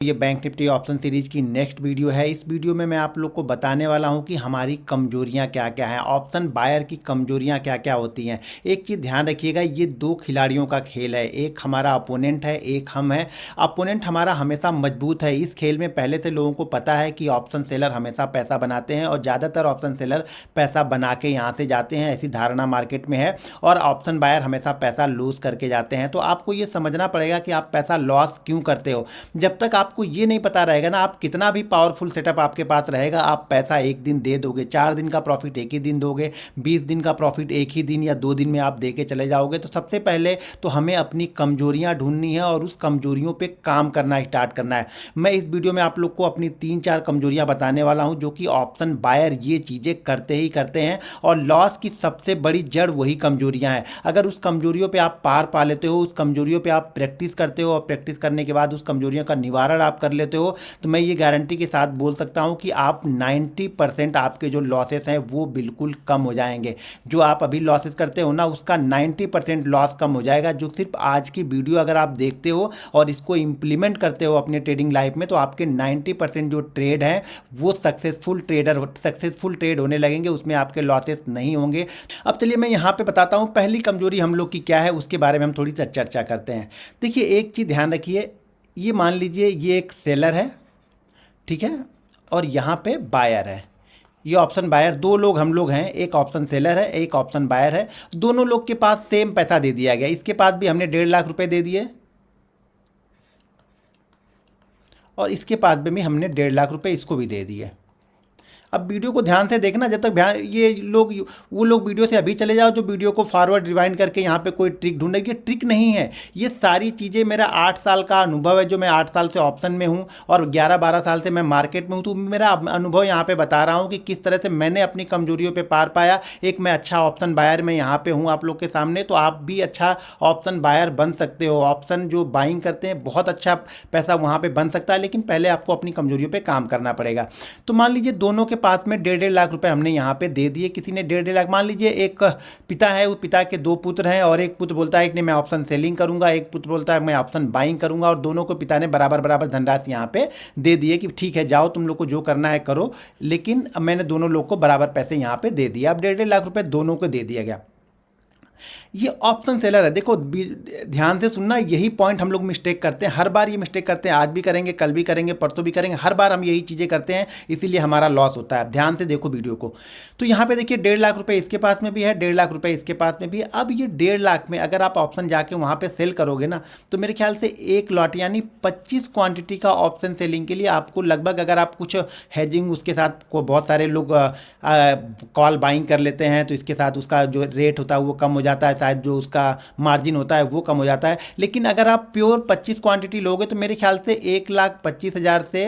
ये bank Nifty option series की next video है। इस वीडियो में मैं आप लोग को बताने वाला हूं कि हमारी कमजोरियां क्या क्या हैं, ऑप्शन बायर की कमजोरियां क्या क्या होती हैं। एक चीज़ ध्यान रखिएगा, ये दो खिलाड़ियों का खेल है, एक हमारा अपोनेंट है, एक हम है। अपोनेंट हमारा हमेशा मजबूत है। इस खेल में पहले से लोगों को पता है कि ऑप्शन सेलर हमेशा पैसा बनाते हैं और ज़्यादातर ऑप्शन सेलर पैसा बना के यहाँ से जाते हैं, ऐसी धारणा मार्केट में है। और ऑप्शन बायर हमेशा पैसा लूज करके जाते हैं। तो आपको ये समझना पड़ेगा कि आप पैसा लॉस क्यों करते हो। जब तक आपको ये नहीं पता रहेगा ना, आप कितना भी पावरफुल सेटअप आपके पास रहेगा, आप पैसा एक दिन दे दोगे, 4 दिन का प्रॉफिट एक ही दिन दोगे, 20 दिन का प्रॉफिट एक ही दिन या 2 दिन में आप दे के चले जाओगे। तो सबसे पहले तो हमें अपनी कमजोरियां ढूंढनी है और उस कमजोरियों पे काम करना स्टार्ट करना है। मैं इस वीडियो में आप लोग को अपनी 3-4 कमजोरियां बताने वाला हूं, जो कि ऑप्शन बायर ये चीज़ें करते ही करते हैं और लॉस की सबसे बड़ी जड़ वही कमजोरियां हैं। अगर उस कमजोरियों पे आप पार पा लेते हो, उस कमजोरियों पे आप प्रैक्टिस करते हो और प्रैक्टिस करने के बाद उस कमजोरियों का निवारण आप कर लेते हो, तो मैं ये गारंटी के साथ बोल सकता हूं कि आप 90% आपके जो लॉसेस हैं वो बिल्कुल कम हो जाएंगे। जो आप अभी लॉसेस करते हो ना, उसका 90% लॉस कम हो जाएगा। जो सिर्फ आज की वीडियो अगर आप देखते हो और इसको इंप्लीमेंट करते हो अपने ट्रेडिंग लाइफ में, तो आपके 90% जो ट्रेड है वो सक्सेसफुल ट्रेड होने लगेंगे, उसमें आपके लॉसेस नहीं होंगे। अब चलिए मैं यहाँ पे बताता हूँ पहली कमजोरी हम लोग की क्या है, उसके बारे में हम थोड़ी सा चर्चा करते हैं। देखिए, एक चीज़ ध्यान रखिए, ये मान लीजिए ये एक सेलर है, ठीक है, और यहाँ पे बायर है। ये ऑप्शन बायर, दो लोग हम लोग हैं, एक ऑप्शन सेलर है, एक ऑप्शन बायर है। दोनों लोग के पास सेम पैसा दे दिया गया। इसके पास भी हमने 1.5 लाख रुपए दे दिए और इसके पास भी हमने 1.5 लाख रुपए इसको भी दे दिए। अब वीडियो को ध्यान से देखना, जब तक ध्यान ये लोग वो लोग वीडियो से अभी चले जाओ जो वीडियो को फॉरवर्ड रिवाइंड करके यहाँ पे कोई ट्रिक ढूंढे। ये ट्रिक नहीं है, ये सारी चीज़ें मेरा 8 साल का अनुभव है, जो मैं 8 साल से ऑप्शन में हूँ और 11-12 साल से मैं मार्केट में हूँ। तो मेरा अनुभव यहाँ पे बता रहा हूँ कि किस तरह से मैंने अपनी कमजोरियों पर पार पाया। एक मैं अच्छा ऑप्शन बायर में यहाँ पे हूँ आप लोग के सामने, तो आप भी अच्छा ऑप्शन बायर बन सकते हो। ऑप्शन जो बाइंग करते हैं बहुत अच्छा पैसा वहाँ पर बन सकता है, लेकिन पहले आपको अपनी कमजोरियों पर काम करना पड़ेगा। तो मान लीजिए दोनों के पास में 1.5 लाख रुपए हमने यहाँ पे दे दिए। किसी ने 1.5 लाख, मान लीजिए एक पिता है, उस पिता के 2 पुत्र हैं और एक पुत्र बोलता है कि मैं ऑप्शन सेलिंग करूंगा, एक पुत्र बोलता है मैं ऑप्शन बाइंग करूंगा, और दोनों को पिता ने बराबर बराबर धनराशि यहाँ पे दे दिए कि ठीक है जाओ तुम लोग को जो करना है करो। लेकिन अब मैंने दोनों लोग को बराबर पैसे यहाँ पे दे दिए। अब 1.5 लाख रुपए दोनों को दे दिया गया। ये ऑप्शन सेलर है। देखो ध्यान से सुनना, यही पॉइंट हम लोग मिस्टेक करते हैं, हर बार ये मिस्टेक करते हैं। आज भी करेंगे, कल भी करेंगे, परसों भी करेंगे, हर बार हम यही चीज़ें करते हैं, इसीलिए हमारा लॉस होता है। ध्यान से देखो वीडियो को। तो यहाँ पे देखिए 1.5 लाख रुपए इसके पास में भी है, 1.5 लाख रुपए इसके पास में भी है। अब ये 1.5 लाख में अगर आप ऑप्शन जाके वहाँ पे सेल करोगे ना, तो मेरे ख्याल से एक लॉट यानी 25 क्वांटिटी का ऑप्शन सेलिंग के लिए आपको लगभग, अगर आप कुछ हेजिंग उसके साथ को, बहुत सारे लोग कॉल बाइंग कर लेते हैं, तो इसके साथ उसका जो रेट होता है वो कम हो जाता है, शायद जो उसका मार्जिन होता है वो कम हो जाता है। लेकिन अगर आप प्योर 25 क्वांटिटी लोगे तो मेरे ख्याल से 1,25,000 से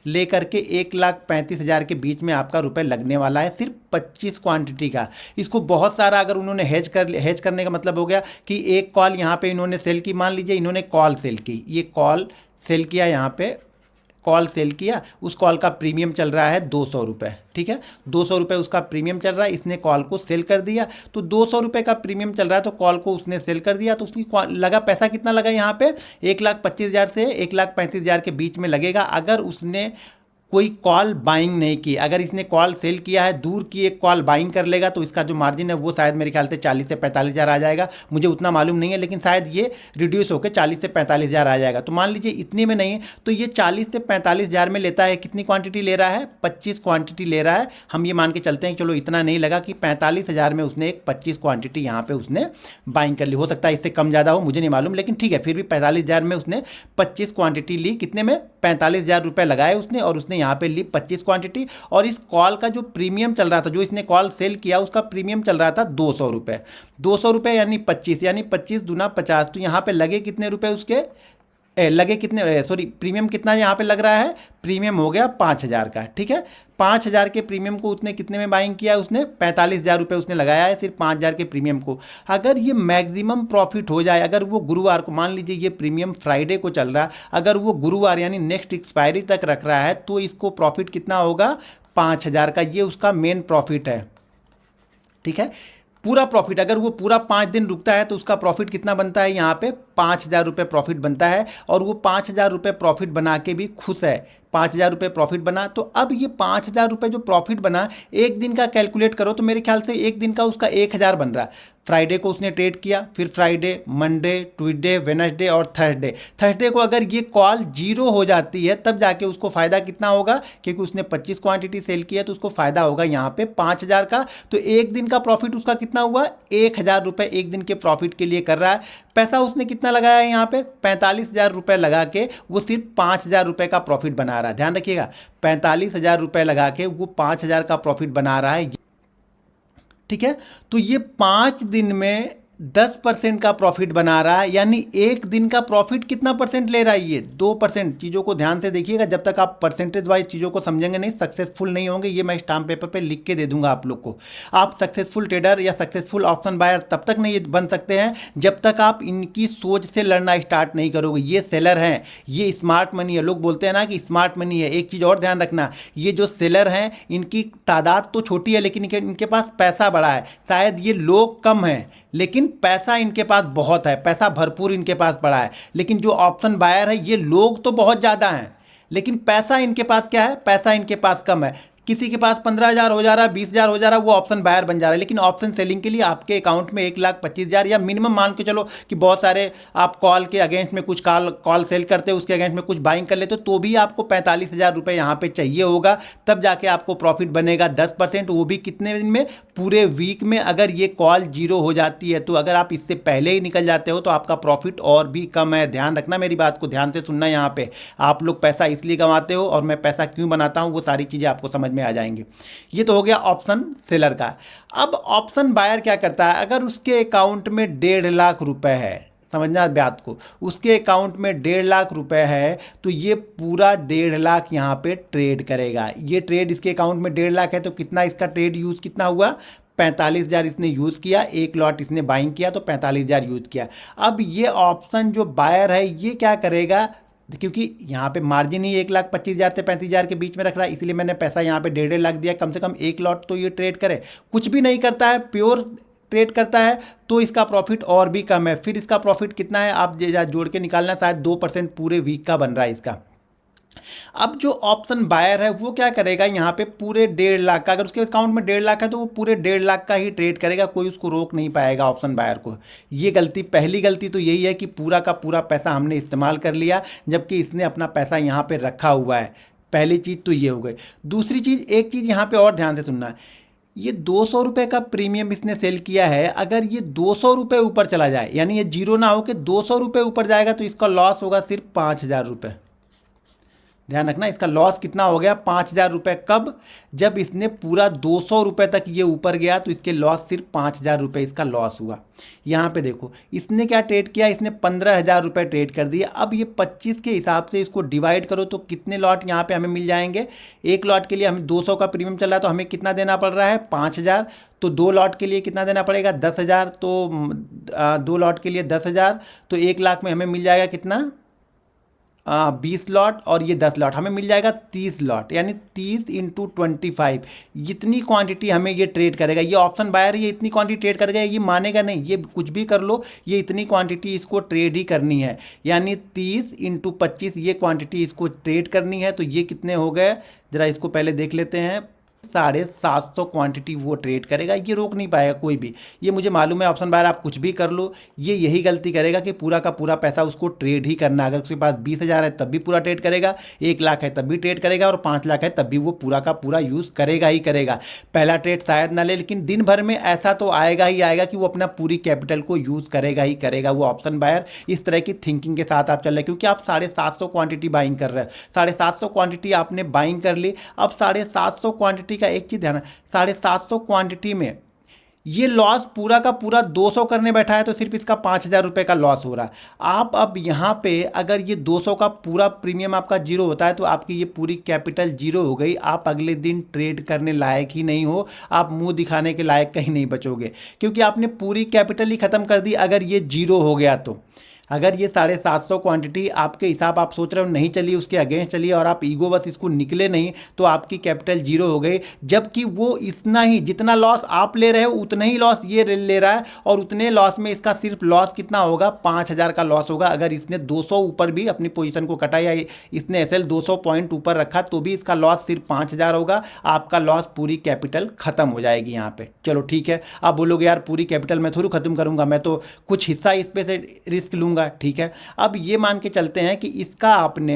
लेकर के 1,35,000 के बीच में आपका रुपए लगने वाला है, सिर्फ 25 क्वांटिटी का। इसको बहुत सारा अगर उन्होंने हेज करने का मतलब हो गया कि एक कॉल यहाँ पे इन्होंने सेल की, मान लीजिए इन्होंने कॉल सेल की, ये कॉल सेल किया, यहाँ पे कॉल सेल किया, उस कॉल का प्रीमियम चल रहा है 200 रुपये, ठीक है, 200 रुपये उसका प्रीमियम चल रहा है। इसने कॉल को सेल कर दिया, तो 200 रुपये का प्रीमियम चल रहा है, तो कॉल को उसने सेल कर दिया, तो उसकी लगा पैसा कितना लगा यहाँ पे, 1,25,000 से 1,35,000 के बीच में लगेगा। अगर उसने कोई कॉल बाइंग नहीं की, अगर इसने कॉल सेल किया है, दूर की एक कॉल बाइंग कर लेगा, तो इसका जो मार्जिन है वो शायद मेरे ख्याल से 40 से 45,000 आ जाएगा। मुझे उतना मालूम नहीं है, लेकिन शायद ये रिड्यूस होकर 40 से 45,000 आ जाएगा। तो मान लीजिए इतने में नहीं, तो ये 40 से 45,000 में लेता है। कितनी क्वांटिटी ले रहा है, 25 क्वांटिटी ले रहा है। हम ये मान के चलते हैं, चलो इतना नहीं लगा कि 45,000 में उसने एक 25 क्वांटिटी यहाँ पे उसने बाइंग कर ली। हो सकता है इससे कम ज़्यादा हो, मुझे नहीं मालूम, लेकिन ठीक है, फिर भी 45,000 में उसने 25 क्वांटिटी ली। कितने में, 45,000 रुपये लगाए उसने, और उसने यहाँ पे ली 25 क्वांटिटी। और इस कॉल का जो प्रीमियम चल रहा था, जो इसने कॉल सेल किया, उसका प्रीमियम चल रहा था 200 रुपये। 200 रुपये यानी 25, यानी 25 दूना 50। तो यहाँ पे लगे कितने रुपए उसके, लगे कितने, सॉरी, प्रीमियम कितना यहाँ पे लग रहा है, प्रीमियम हो गया 5,000 का, ठीक है। 5,000 के प्रीमियम को उसने कितने में बाइंग किया, उसने 45,000 रुपये उसने लगाया है सिर्फ 5,000 के प्रीमियम को। अगर ये मैक्सिमम प्रॉफिट हो जाए, अगर वो गुरुवार को, मान लीजिए ये प्रीमियम फ्राइडे को चल रहा है, अगर वो गुरुवार यानी नेक्स्ट एक्सपायरी तक रख रहा है, तो इसको प्रॉफिट कितना होगा, 5,000 का। ये उसका मेन प्रॉफिट है, ठीक है। पूरा प्रॉफिट, अगर वो पूरा 5 दिन रुकता है तो उसका प्रॉफिट कितना बनता है, यहाँ पे 5,000 रुपये प्रॉफिट बनता है। और वो 5,000 रुपये प्रॉफिट बना के भी खुश है, 5,000 रुपये प्रॉफिट बना। तो अब ये 5,000 रुपये जो प्रॉफिट बना, एक दिन का कैलकुलेट करो तो मेरे ख्याल से एक दिन का उसका 1,000 बन रहा है। फ्राइडे को उसने ट्रेड किया, फिर फ्राइडे, मंडे, ट्यूसडे, वेडनेसडे और थर्सडे को अगर ये कॉल जीरो हो जाती है तब जाके उसको फ़ायदा कितना होगा, क्योंकि उसने 25 क्वांटिटी सेल किया तो उसको फ़ायदा होगा यहाँ पे 5,000 का। तो एक दिन का प्रॉफिट उसका कितना हुआ, 1,000 रुपये एक दिन के प्रॉफिट के लिए कर रहा है। पैसा उसने कितना लगाया है यहाँ पे, 45,000 रुपये लगा के वो सिर्फ 5,000 रुपये का प्रॉफिट बना रहा है। ध्यान रखिएगा, 45,000 रुपये लगा के वो 5,000 का प्रॉफिट बना रहा है। ठीक है, तो ये 5 दिन में 10% का प्रॉफिट बना रहा है, यानी एक दिन का प्रॉफिट कितना परसेंट ले रहा है, ये 2%। चीज़ों को ध्यान से देखिएगा, जब तक आप परसेंटेज वाइज चीज़ों को समझेंगे नहीं, सक्सेसफुल नहीं होंगे। ये मैं स्टाम्प पेपर पे लिख के दे दूंगा आप लोग को। आप सक्सेसफुल ट्रेडर या सक्सेसफुल ऑप्शन बायर तब तक नहीं बन सकते हैं जब तक आप इनकी सोच से लड़ना स्टार्ट नहीं करोगे। ये सेलर हैं, ये स्मार्ट मनी है। लोग बोलते हैं ना कि स्मार्ट मनी है। एक चीज़ और ध्यान रखना, ये जो सेलर हैं इनकी तादाद तो छोटी है लेकिन इनके पास पैसा बड़ा है। शायद ये लोग कम हैं लेकिन पैसा इनके पास बहुत है, पैसा भरपूर इनके पास पड़ा है। लेकिन जो ऑप्शन बायर है, ये लोग तो बहुत ज़्यादा हैं लेकिन पैसा इनके पास क्या है, पैसा इनके पास कम है। किसी के पास 15,000 हो जा रहा है, 20,000 हो जा रहा है, वो ऑप्शन बायर बन जा रहा है। लेकिन ऑप्शन सेलिंग के लिए आपके अकाउंट में 1,25,000 या मिनिमम मान के चलो कि बहुत सारे आप कॉल के अगेंस्ट में कुछ कॉल सेल करते हो, उसके अगेंस्ट में कुछ बाइंग कर लेते हो, तो भी आपको 45,000 रुपये यहाँ पे चाहिए होगा, तब जाके आपको प्रॉफिट बनेगा 10%। वो भी कितने दिन में, पूरे वीक में। अगर ये कॉल जीरो हो जाती है तो अगर आप इससे पहले ही निकल जाते हो तो आपका प्रॉफिट और भी कम है। ध्यान रखना, मेरी बात को ध्यान से सुनना। यहाँ पे आप लोग पैसा इसलिए कमाते हो और मैं पैसा क्यों बनाता हूँ, वो सारी चीज़ें आपको समझ में आ जाएंगी। ये तो हो गया ऑप्शन सेलर का। अब ऑप्शन बायर क्या करता है, अगर उसके अकाउंट में 1.5 लाख रुपए है, समझना बात को, उसके अकाउंट में 1.5 लाख रुपए है तो ये पूरा 1.5 लाख यहाँ पे ट्रेड करेगा। ये ट्रेड इसके अकाउंट में 1.5 लाख है तो कितना इसका ट्रेड यूज़ कितना हुआ, 45,000 इसने यूज़ किया। एक लॉट इसने बाइंग किया तो 45,000 यूज़ किया। अब ये ऑप्शन जो बायर है ये क्या करेगा, क्योंकि यहाँ पे मार्जिन ही 1,25,000 से 35,000 के बीच में रख रहा है, इसलिए मैंने पैसा यहाँ पे 1.5 लाख दिया। कम से कम एक लॉट तो ये ट्रेड करे। कुछ भी नहीं करता है, प्योर ट्रेड करता है तो इसका प्रॉफिट और भी कम है। फिर इसका प्रॉफिट कितना है आप जोड़ के निकालना, शायद 2% पूरे वीक का बन रहा है इसका। अब जो ऑप्शन बायर है वो क्या करेगा, यहाँ पे पूरे 1.5 लाख का, अगर उसके अकाउंट में 1.5 लाख है तो वो पूरे 1.5 लाख का ही ट्रेड करेगा, कोई उसको रोक नहीं पाएगा ऑप्शन बायर को। ये गलती, पहली गलती तो यही है कि पूरा का पूरा पैसा हमने इस्तेमाल कर लिया जबकि इसने अपना पैसा यहाँ पे रखा हुआ है। पहली चीज़ तो ये हो गई। दूसरी चीज़, एक चीज़ यहाँ पे और ध्यान से सुनना है, ये 200 रुपये का प्रीमियम इसने सेल किया है। अगर ये 200 रुपये ऊपर चला जाए, यानी ये जीरो ना हो कि 200 रुपये ऊपर जाएगा, तो इसका लॉस होगा सिर्फ 5,000 रुपये। ध्यान रखना, इसका लॉस कितना हो गया, 5,000 रुपये। कब, जब इसने पूरा 200 रुपये तक ये ऊपर गया तो इसके लॉस सिर्फ 5,000 रुपये इसका लॉस हुआ। यहाँ पे देखो इसने क्या ट्रेड किया, इसने 15,000 रुपये ट्रेड कर दिए। अब ये 25 के हिसाब से इसको डिवाइड करो तो कितने लॉट यहाँ पे हमें मिल जाएंगे। एक लॉट के लिए हमें 200 का प्रीमियम चल रहा है तो हमें कितना देना पड़ रहा है, 5,000। तो 2 लॉट के लिए कितना देना पड़ेगा, 10,000। तो 2 लॉट के लिए 10,000, तो 1 लाख में हमें मिल जाएगा कितना, 20 लॉट, और ये 10 लॉट, हमें मिल जाएगा 30 लॉट, यानी 30 × 25। इतनी क्वांटिटी हमें ये ट्रेड करेगा। ये ऑप्शन बायर ये इतनी क्वांटिटी ट्रेड करेगा, ये मानेगा नहीं, ये कुछ भी कर लो, ये इतनी क्वांटिटी इसको ट्रेड ही करनी है। यानी 30 × 25 ये क्वांटिटी इसको ट्रेड करनी है। तो ये कितने हो गए, ज़रा इसको पहले देख लेते हैं। 750 क्वांटिटी वो ट्रेड करेगा, ये रोक नहीं पाएगा कोई भी। ये मुझे मालूम है, ऑप्शन बायर आप कुछ भी कर लो, ये यही गलती करेगा कि पूरा का पूरा पैसा उसको ट्रेड ही करना। अगर उसके पास 20,000 है तब भी पूरा ट्रेड करेगा, 1 लाख है तब भी ट्रेड करेगा, और 5 लाख है तब भी वो पूरा का पूरा यूज़ करेगा ही करेगा। पहला ट्रेड शायद ना ले, लेकिन दिन भर में ऐसा तो आएगा ही आएगा कि वो अपना पूरी कैपिटल को यूज़ करेगा ही करेगा वो ऑप्शन बायर। इस तरह की थिंकिंग के साथ आप चल रहे हैं, क्योंकि आप 750 क्वांटिटी बाइंग कर रहे हैं। 750 क्वांटिटी आपने बाइंग कर ली। अब 750 क्वांटिटी का एक चीज़ ध्यान, 750 क्वांटिटी में ये लॉस पूरा का पूरा 200 करने बैठा है तो सिर्फ इसका 5,000 रुपये का लॉस हो रहा है। आप अब यहाँ पे अगर ये 200 का पूरा प्रीमियम आपका जीरो होता है तो आपकी ये पूरी कैपिटल जीरो हो गई। आप अगले दिन ट्रेड करने लायक ही नहीं हो, आप मुंह दिखाने के लायक कहीं नहीं बचोगे, क्योंकि आपने पूरी कैपिटल ही ख़त्म कर दी अगर ये जीरो हो गया तो। अगर ये 750 क्वांटिटी आपके हिसाब आप सोच रहे हो नहीं चली, उसके अगेंस्ट चली और आप ईगो बस इसको निकले नहीं, तो आपकी कैपिटल जीरो हो गई। जबकि वो इतना ही, जितना लॉस आप ले रहे हो उतना ही लॉस ये ले रहा है, और उतने लॉस में इसका सिर्फ लॉस कितना होगा, 5000 का लॉस होगा। अगर इसने 200 ऊपर भी अपनी पोजीशन को कटा या इसने एसएल 200 पॉइंट ऊपर रखा तो भी इसका लॉस सिर्फ 5000 होगा। आपका लॉस पूरी कैपिटल खत्म हो जाएगी यहाँ पे। चलो ठीक है, आप बोलोगे यार पूरी कैपिटल मैं थोड़ी खत्म करूंगा, मैं तो कुछ हिस्सा इस पे से रिस्क लूंगा। ठीक है, अब ये मान के चलते हैं कि इसका आपने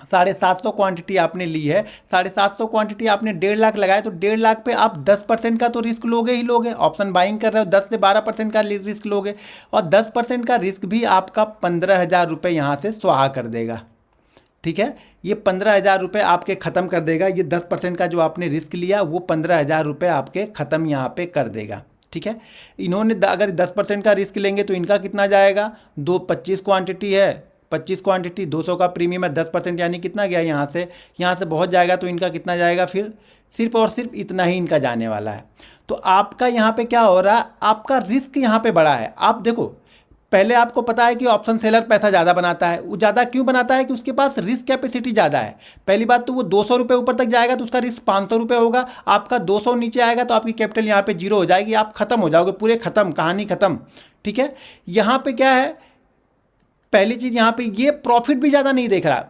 750 क्वांटिटी आपने ली है, 750 क्वांटिटी आपने 1.5 लाख लगाया, तो 1.5 लाख पे आप 10% का तो रिस्क लोगे ही लोगे। ऑप्शन बाइंग कर रहे हो 10 से 12% का रिस्क लोगे, और 10% का रिस्क भी आपका 15,000 रुपये यहाँ से स्वाहा कर देगा। ठीक है, ये 15,000 रुपये आपके ख़त्म कर देगा। ये 10% का जो आपने रिस्क लिया वो 15,000 रुपये आपके ख़त्म यहाँ पे कर देगा। ठीक है, इन्होंने अगर 10% का रिस्क लेंगे तो इनका कितना जाएगा, 25 क्वांटिटी है, 25 क्वांटिटी 200 का प्रीमियम है, 10% यानी कितना गया यहाँ से बहुत जाएगा, तो इनका कितना जाएगा, फिर सिर्फ और सिर्फ इतना ही इनका जाने वाला है। तो आपका यहाँ पे क्या हो रहा है, आपका रिस्क यहाँ पे बड़ा है। आप देखो, पहले आपको पता है कि ऑप्शन सेलर पैसा ज़्यादा बनाता है। वो ज़्यादा क्यों बनाता है कि उसके पास रिस्क कैपेसिटी ज़्यादा है। पहली बात तो वो 200 रुपये ऊपर तक जाएगा तो उसका रिस्क 500 रुपये होगा। आपका 200 नीचे आएगा तो आपकी कैपिटल यहाँ पे जीरो हो जाएगी, आप खत्म हो जाओगे, पूरे खत्म, कहानी खत्म। ठीक है, यहाँ पे क्या है, पहली चीज़ यहाँ पे ये प्रॉफिट भी ज़्यादा नहीं देख रहा,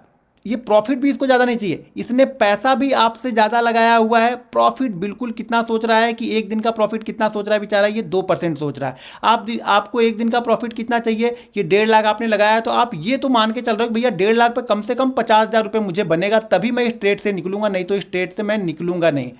ये प्रॉफिट भी इसको ज़्यादा नहीं चाहिए, इसने पैसा भी आपसे ज़्यादा लगाया हुआ है। प्रॉफिट बिल्कुल कितना सोच रहा है कि एक दिन का प्रॉफिट कितना सोच रहा है बेचारा, ये 2% सोच रहा है। आपको एक दिन का प्रॉफिट कितना चाहिए, ये 1.5 लाख आपने लगाया, तो आप ये तो मान के चल रहे हो कि भैया 1.5 लाख पे कम से कम 50,000 रुपये मुझे बनेगा, तभी मैं इस ट्रेड से निकलूंगा, नहीं तो इस ट्रेड से मैं निकलूंगा नहीं।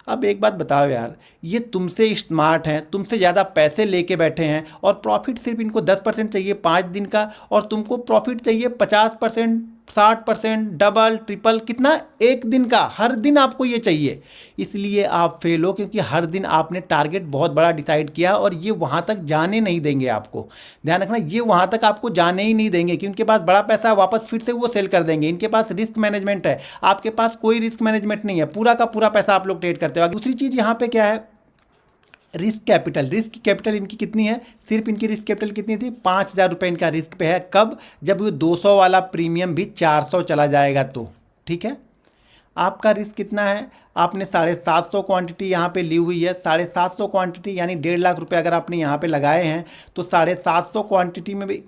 अब एक बात बताओ यार, ये तुमसे स्मार्ट हैं, तुमसे ज़्यादा पैसे लेके बैठे हैं, और प्रॉफिट सिर्फ इनको 10% चाहिए 5 दिन का, और तुमको प्रॉफिट चाहिए 50%, 60%, डबल ट्रिपल, कितना, एक दिन का, हर दिन आपको ये चाहिए। इसलिए आप फेल हो, क्योंकि हर दिन आपने टारगेट बहुत बड़ा डिसाइड किया, और ये वहाँ तक जाने नहीं देंगे आपको। ध्यान रखना, ये वहाँ तक आपको जाने ही नहीं देंगे, क्योंकि उनके पास बड़ा पैसा है, वापस फिर से वो सेल कर देंगे। इनके पास रिस्क मैनेजमेंट है, आपके पास कोई रिस्क मैनेजमेंट नहीं है, पूरा का पूरा पैसा आप लोग ट्रेड करते हो। दूसरी चीज़ यहाँ पे क्या है, रिस्क कैपिटल इनकी कितनी है, सिर्फ इनकी रिस्क कैपिटल कितनी थी, 5,000 रुपये इनका रिस्क पे है। कब, जब ये 200 वाला प्रीमियम भी 400 चला जाएगा तो। ठीक है, आपका रिस्क कितना है, आपने 750 क्वांटिटी यहाँ पे ली हुई है, 750 क्वांटिटी यानी 1.5 लाख रुपये अगर आपने यहाँ पे लगाए हैं, तो 750 क्वांटिटी में भी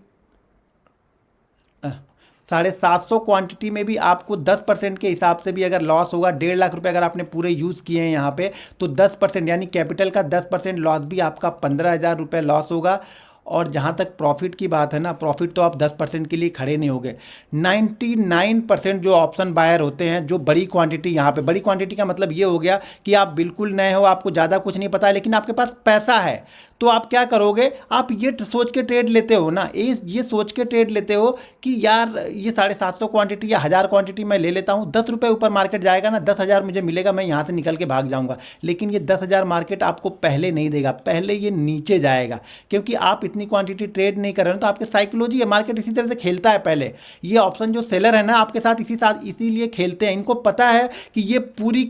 750 क्वांटिटी में भी आपको 10% के हिसाब से भी अगर लॉस होगा, 1.5 लाख रुपए अगर आपने पूरे यूज़ किए हैं यहाँ पे, तो 10% यानी कैपिटल का 10% लॉस भी आपका 15,000 रुपये लॉस होगा। और जहाँ तक प्रॉफिट की बात है ना, प्रॉफिट तो आप 10% के लिए खड़े नहीं होगे। 99% जो ऑप्शन बायर होते हैं, जो बड़ी क्वांटिटी, यहाँ पे बड़ी क्वांटिटी का मतलब ये हो गया कि आप बिल्कुल नए हो, आपको ज़्यादा कुछ नहीं पता है, लेकिन आपके पास पैसा है, तो आप क्या करोगे, आप ये सोच के ट्रेड लेते हो ना, ये सोच के ट्रेड लेते हो कि यार ये 750 क्वांटिटी या 1000 क्वांटिटी मैं ले लेता हूँ, 10 रुपये ऊपर मार्केट जाएगा ना, 10,000 मुझे मिलेगा, मैं यहाँ से निकल के भाग जाऊँगा। लेकिन ये 10,000 मार्केट आपको पहले नहीं देगा, पहले ये नीचे जाएगा, क्योंकि आप इतनी क्वांटिटी ट्रेड नहीं कर रहे हो। तो आपके साइकोलॉजी है, मार्केट इसी तरह से खेलता है। पहले ये ऑप्शन जो सेलर है ना आपके साथ इसीलिए खेलते हैं, इनको पता है कि ये पूरी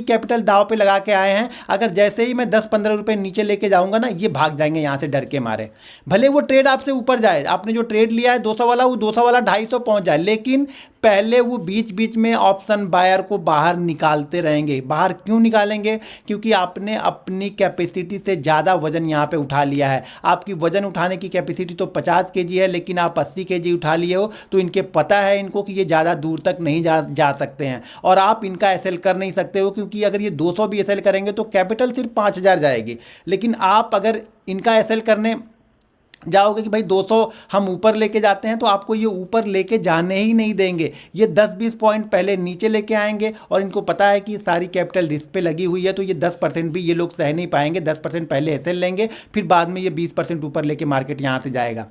कैपिटल दाव पे लगा के आए हैं। अगर जैसे ही मैं 10-15 रुपये नीचे लेके जाऊंगा ना, ये भाग जाएंगे यहाँ से डर के मारे। भले वो ट्रेड आपसे ऊपर जाए, आपने जो ट्रेड लिया है 200 वाला, वो 200 वाला 250 पहुंच जाए, लेकिन पहले वो बीच बीच में ऑप्शन बायर को बाहर निकालते रहेंगे। बाहर क्यों निकालेंगे, क्योंकि आपने अपनी कैपेसिटी से ज़्यादा वजन यहाँ पे उठा लिया है। आपकी वजन उठाने की कैपेसिटी तो 50 केजी है, लेकिन आप 80 केजी उठा लिए हो, तो इनके पता है इनको कि ये ज़्यादा दूर तक नहीं जा सकते हैं, और आप इनका एसएल कर नहीं सकते हो, क्योंकि अगर ये 200 भी एसएल करेंगे तो कैपिटल सिर्फ 5,000 जाएगी। लेकिन आप अगर इनका एसएल करने जाओगे कि भाई 200 हम ऊपर लेके जाते हैं, तो आपको ये ऊपर लेके जाने ही नहीं देंगे। ये 10-20 पॉइंट पहले नीचे लेके आएंगे, और इनको पता है कि सारी कैपिटल रिस्क पे लगी हुई है, तो ये 10% भी ये लोग सह नहीं पाएंगे। 10% पहले एसएल लेंगे, फिर बाद में ये 20% ऊपर लेके मार्केट यहाँ से जाएगा।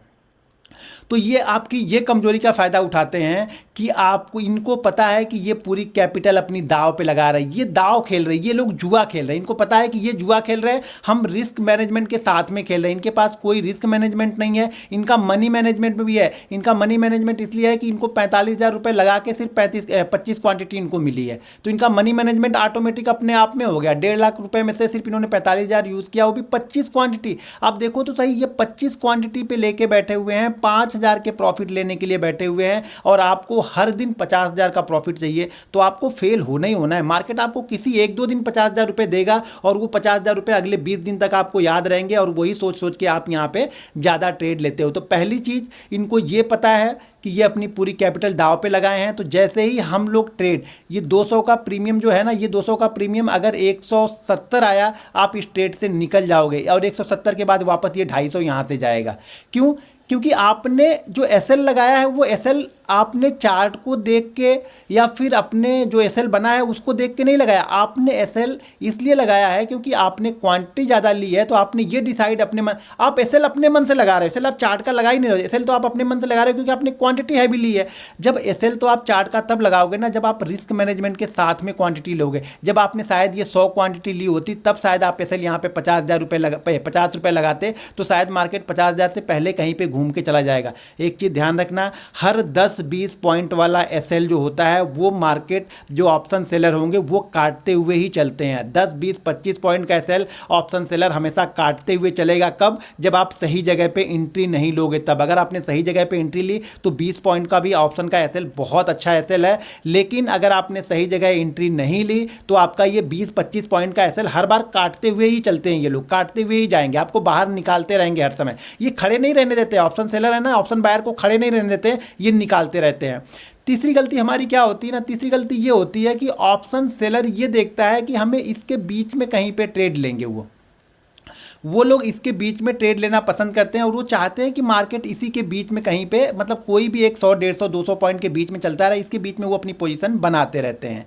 तो ये आपकी ये कमजोरी का फ़ायदा उठाते हैं कि आपको, इनको पता है कि ये पूरी कैपिटल अपनी दाव पे लगा रहे हैं, ये दाव खेल रहे हैं, ये लोग जुआ खेल रहे हैं। इनको पता है कि ये जुआ खेल रहे हैं, हम रिस्क मैनेजमेंट के साथ में खेल रहे हैं। इनके पास कोई रिस्क मैनेजमेंट नहीं है, इनका मनी मैनेजमेंट में भी है। इनका मनी मैनेजमेंट इसलिए है कि इनको 45,000 रुपये लगा के सिर्फ 25 क्वांटिटी इनको मिली है, तो इनका मनी मैनेजमेंट ऑटोमेटिक अपने आप में हो गया। 1.5 लाख रुपए में से सिर्फ इन्होंने 45,000 यूज़ किया, वो भी 25 क्वांटिटी। आप देखो तो सही, ये 25 क्वांटिटी पे लेके बैठे हुए हैं, 5,000 के प्रॉफिट लेने के लिए बैठे हुए हैं, और आपको हर दिन 50,000 का प्रॉफिट चाहिए, तो आपको फेल होना ही होना है। मार्केट आपको किसी 1-2 दिन 50,000 रुपये देगा, और वो 50,000 रुपये अगले 20 दिन तक आपको याद रहेंगे, और वही सोच सोच के आप यहाँ पे ज़्यादा ट्रेड लेते हो। तो पहली चीज़ इनको ये पता है कि ये अपनी पूरी कैपिटल दाव पे लगाए हैं। तो जैसे ही हम लोग ट्रेड, ये 200 का प्रीमियम जो है ना, ये 200 का प्रीमियम अगर 170 आया, आप इस ट्रेड से निकल जाओगे, और 170 के बाद वापस ये 250 यहाँ से जाएगा। क्यों? क्योंकि आपने जो एसएल लगाया है, वो एसएल आपने चार्ट को देख के या फिर अपने जो एसएल बना है उसको देख के नहीं लगाया। आपने एसएल इसलिए लगाया है क्योंकि आपने क्वांटिटी ज़्यादा ली है, तो आपने ये डिसाइड अपने मन, आप एसएल अपने मन से लगा रहे हो, एसएल आप चार्ट का लगा ही नहीं रहे हो। एसएल तो आप अपने मन से लगा रहे हो क्योंकि आपने क्वांटिटी हैवी ली है। जब एसएल तो आप चार्ट का तब लगाओगे ना जब आप रिस्क मैनेजमेंट के साथ में क्वांटिटी लोगे। जब आपने शायद ये 100 क्वांटिटी ली होती, तब शायद आप एसएल यहाँ पे 50,000 रुपये 50 रुपये लगाते, तो शायद मार्केट 50,000 से पहले कहीं पर घूम के चला जाएगा। एक चीज़ ध्यान रखना, हर 10-20 पॉइंट वाला एसएल जो होता है, वो मार्केट जो ऑप्शन सेलर होंगे वो काटते हुए ही चलते हैं। 10-20-25 पॉइंट का एसएल ऑप्शन सेलर हमेशा काटते हुए चलेगा। कब? जब आप सही जगह पे एंट्री नहीं लोगे तब। अगर आपने सही जगह पे एंट्री ली तो 20 पॉइंट का भी ऑप्शन का एसएल बहुत अच्छा एसएल है, लेकिन अगर आपने सही जगह एंट्री नहीं ली तो आपका ये 20-25 पॉइंट का एसएल हर बार काटते हुए ही चलते हैं। ये लोग काटते हुए ही जाएंगे, आपको बाहर निकालते रहेंगे हर समय। ये खड़े नहीं रहने देते, ऑप्शन सेलर है ना, ऑप्शन बायर को खड़े नहीं रहने देते, ये निकालते रहते हैं। तीसरी गलती हमारी क्या होती है ना, तीसरी गलती ये होती है कि ऑप्शन सेलर ये देखता है कि हमें इसके बीच में कहीं पे ट्रेड लेंगे। वो लोग इसके बीच में ट्रेड लेना पसंद करते हैं, और वो चाहते हैं कि मार्केट इसी के बीच में कहीं पे, मतलब कोई भी एक 100, 150, 200 पॉइंट के बीच में चलता रहा, इसके बीच में वो अपनी पोजीशन बनाते रहते हैं।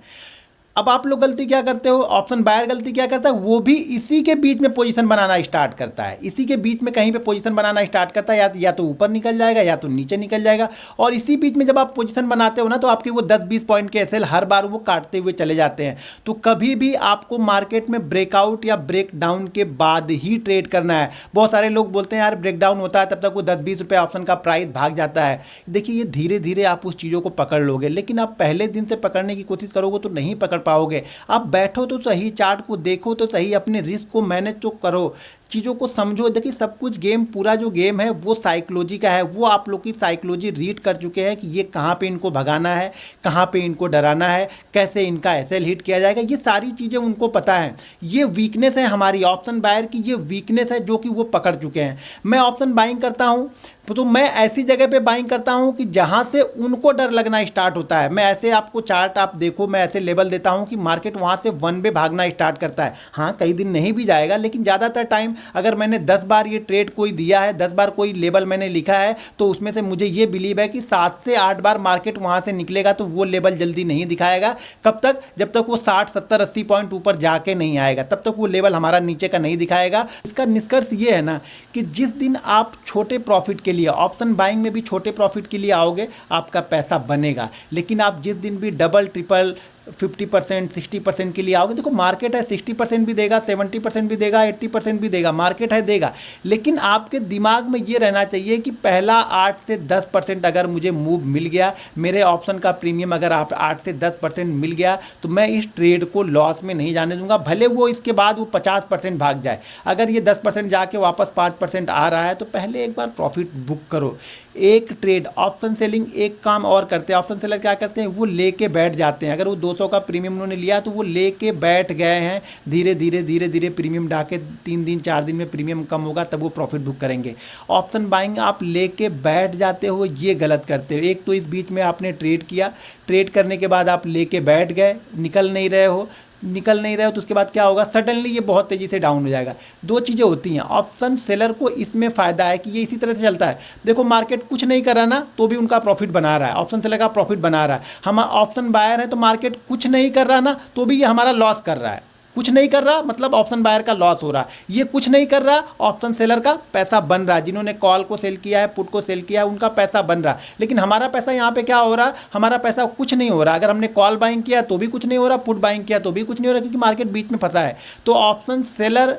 अब आप लोग गलती क्या करते हो, ऑप्शन बायर गलती क्या करता है, वो भी इसी के बीच में पोजीशन बनाना स्टार्ट करता है। इसी के बीच में कहीं पे पोजीशन बनाना स्टार्ट करता है, या तो ऊपर निकल जाएगा या तो नीचे निकल जाएगा। और इसी बीच में जब आप पोजीशन बनाते हो ना, तो आपके वो 10-20 पॉइंट के एसएल हर बार वो काटते हुए चले जाते हैं। तो कभी भी आपको मार्केट में ब्रेकआउट या ब्रेक डाउन के बाद ही ट्रेड करना है। बहुत सारे लोग बोलते हैं यार ब्रेक डाउन होता है तब तक वो 10-20 रुपये ऑप्शन का प्राइस भाग जाता है। देखिए, ये धीरे धीरे आप उस चीज़ों को पकड़ लोगे, लेकिन आप पहले दिन से पकड़ने की कोशिश करोगे तो नहीं पकड़ पाओगे। आप बैठो तो सही, चार्ट को देखो तो सही, अपने रिस्क को मैनेज तो करो, चीज़ों को समझो। देखिए, सब कुछ गेम, पूरा जो गेम है वो साइकोलॉजी का है। वो आप लोग की साइकोलॉजी रीड कर चुके हैं कि ये कहाँ पे इनको भगाना है, कहाँ पे इनको डराना है, कैसे इनका एसएल हिट किया जाएगा, ये सारी चीज़ें उनको पता है। ये वीकनेस है हमारी ऑप्शन बायर की, ये वीकनेस है जो कि वो पकड़ चुके हैं। मैं ऑप्शन बाइंग करता हूँ तो मैं ऐसी जगह पे बाइंग करता हूँ कि जहाँ से उनको डर लगना स्टार्ट होता है। मैं ऐसे, आपको चार्ट आप देखो, मैं ऐसे लेवल देता हूँ कि मार्केट वहाँ से वन वे भागना स्टार्ट करता है। हाँ, कई दिन नहीं भी जाएगा, लेकिन ज़्यादातर टाइम अगर मैंने 10 बार ये ट्रेड कोई दिया है, 10 बार कोई लेवल मैंने लिखा है, तो उसमें से मुझे ये बिलीव है कि 7 से 8 बार मार्केट वहाँ से निकलेगा। तो वो लेवल जल्दी नहीं दिखाएगा। कब तक? जब तक वो 60, 70, 80 पॉइंट ऊपर जाके नहीं आएगा, तब तक वो लेवल हमारा नीचे का नहीं दिखाएगा। इसका निष्कर्ष ये है ना कि जिस दिन आप छोटे प्रॉफिट के लिए, ऑप्शन बाइंग में भी छोटे प्रॉफिट के लिए आओगे, आपका पैसा बनेगा। लेकिन आप जिस दिन भी डबल, ट्रिपल, 50%, 60% के लिए आओगे, देखो मार्केट है, 60% भी देगा, 70% भी देगा, 80% भी देगा, मार्केट है, देगा। लेकिन आपके दिमाग में ये रहना चाहिए कि पहला 8 से 10% अगर मुझे मूव मिल गया, मेरे ऑप्शन का प्रीमियम अगर आप 8 से 10% मिल गया, तो मैं इस ट्रेड को लॉस में नहीं जाने दूंगा। भले वो इसके बाद वो 50% भाग जाए, अगर ये 10% जाके वापस 5% आ रहा है, तो पहले एक बार प्रॉफिट बुक करो। एक ट्रेड ऑप्शन सेलिंग एक काम और करते हैं। ऑप्शन सेलर क्या करते हैं, वो लेके बैठ जाते हैं। अगर वो 200 का प्रीमियम उन्होंने लिया तो वो लेके बैठ गए हैं, धीरे धीरे धीरे धीरे प्रीमियम डाके 3 दिन 4 दिन में प्रीमियम कम होगा तब वो प्रॉफिट बुक करेंगे। ऑप्शन बाइंग आप लेके बैठ जाते हो, ये गलत करते हो। एक तो इस बीच में आपने ट्रेड किया, ट्रेड करने के बाद आप लेके बैठ गए, निकल नहीं रहे हो तो उसके बाद क्या होगा, सडनली ये बहुत तेज़ी से डाउन हो जाएगा। दो चीज़ें होती हैं। ऑप्शन सेलर को इसमें फ़ायदा है कि ये इसी तरह से चलता है। देखो मार्केट कुछ नहीं कर रहा ना, तो भी उनका प्रॉफिट बना रहा है, ऑप्शन सेलर का प्रॉफिट बना रहा है। हम ऑप्शन बायर है तो मार्केट कुछ नहीं कर रहा ना, तो भी ये हमारा लॉस कर रहा है। कुछ नहीं कर रहा मतलब ऑप्शन बायर का लॉस हो रहा, ये कुछ नहीं कर रहा ऑप्शन सेलर का पैसा बन रहा, जिन्होंने कॉल को सेल किया है, पुट को सेल किया है, उनका पैसा बन रहा। लेकिन हमारा पैसा यहाँ पे क्या हो रहा, हमारा पैसा कुछ नहीं हो रहा। अगर हमने कॉल बाइंग किया तो भी कुछ नहीं हो रहा, पुट बाइंग किया तो भी कुछ नहीं हो रहा, क्योंकि मार्केट बीच में फंसा है। तो ऑप्शन सेलर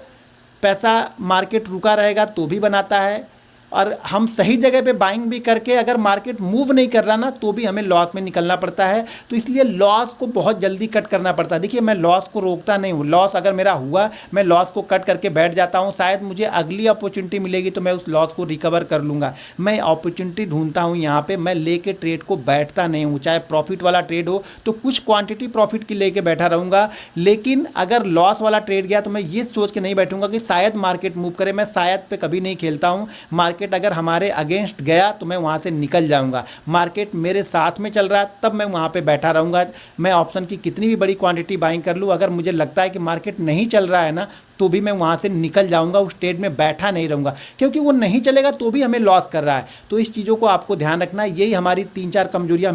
पैसा मार्केट रुका रहेगा तो भी बनाता है, और हम सही जगह पे बाइंग भी करके अगर मार्केट मूव नहीं कर रहा ना तो भी हमें लॉस में निकलना पड़ता है। तो इसलिए लॉस को बहुत जल्दी कट करना पड़ता है। देखिए मैं लॉस को रोकता नहीं हूँ, लॉस अगर मेरा हुआ मैं लॉस को कट करके बैठ जाता हूँ, शायद मुझे अगली अपॉर्चुनिटी मिलेगी तो मैं उस लॉस को रिकवर कर लूँगा। मैं अपॉर्चुनिटी ढूंढता हूँ यहाँ पर, मैं लेके ट्रेड को बैठता नहीं हूँ। चाहे प्रॉफिट वाला ट्रेड हो तो कुछ क्वान्टिटी प्रॉफिट की लेके बैठा रहूँगा, लेकिन अगर लॉस वाला ट्रेड गया तो मैं ये सोच के नहीं बैठूंगा कि शायद मार्केट मूव करे। मैं शायद पे कभी नहीं खेलता हूँ। मार्केट अगर हमारे अगेंस्ट गया तो मैं वहाँ से निकल जाऊँगा, मार्केट मेरे साथ में चल रहा है तब मैं वहाँ पे बैठा रहूँगा। मैं ऑप्शन की कितनी भी बड़ी क्वांटिटी बाइंग कर लूँ, अगर मुझे लगता है कि मार्केट नहीं चल रहा है ना तो भी मैं वहाँ से निकल जाऊँगा, उस ट्रेड में बैठा नहीं रहूँगा, क्योंकि वो नहीं चलेगा तो भी हमें लॉस कर रहा है। तो इस चीज़ों को आपको ध्यान रखना है। यही हमारी 3-4 कमजोरियाँ